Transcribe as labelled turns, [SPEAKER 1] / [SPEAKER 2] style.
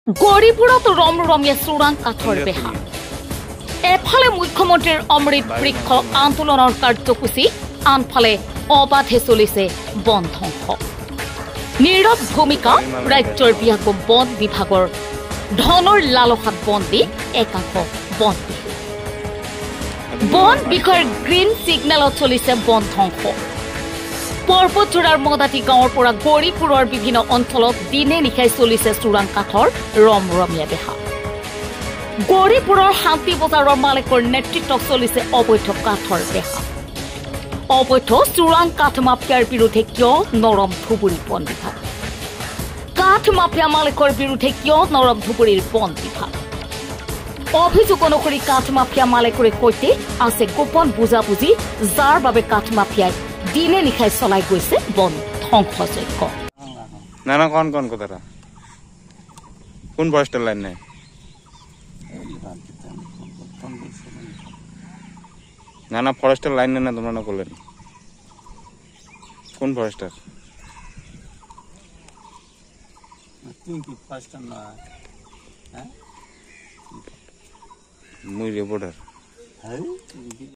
[SPEAKER 1] গৌৰীপুৰত ৰমৰমীয়া চোৰাং কাঠৰ বেহা। এফালে মুখ্যমন্ত্ৰীৰ অমৃত বৃক্ষ আন্দোলনৰ কাৰ্যসূচী, আনফালে অবাধে চলিছে বন ধ্বংস। নীৰৱ ভূমিকা ৰাজ্যৰ বিয়াকো বন বিভাগৰ ধনৰ লালসাত বন্দী একাংশ বন বিষয়া। বন বিষয়াৰ গ্ৰীণ ছিগনেলত চলিছে বন ধ্বংস। পৰ্বতজোৰাৰ মদাতি গাঁৱৰ পৰা গৌৰীপুৰৰ বিভিন্ন অঞ্চলত দিনে নিশাই চলিছে চোৰাং কাঠৰ ৰমৰমীয়া বেহা। গৌৰীপুৰৰ শান্তি বজাৰৰ মালিকৰ নেতৃত্বত চলিছে অবৈধ কাঠৰ বেহা। অবৈধ চোৰাং কাঠ মাফিয়াৰ বিৰুদ্ধে কিয় নৰম ধুবুৰী বন বিভাগ? কাঠ মাফিয়া মালিকৰ বিৰুদ্ধে কিয় নৰম ধুবুৰীৰ বন বিভাগ? অভিযোগ অনুসৰি কাঠ মাফিয়া মালিকৰে সৈতে আছে গোপন বুজাবুজি, যাৰ বাবে কাঠ মাফিয়াই দিনে নিশাই চলাই গৈছে বন ধ্বংসযজ্ঞ।
[SPEAKER 2] নানা কোন কথাটা কোন ফরেস্টের লাইন নাই? নানা ফরেস্টের লাইন নেই না তোমরা না করলেন? কোন ফরেস্টার? মুই রিপোর্টার।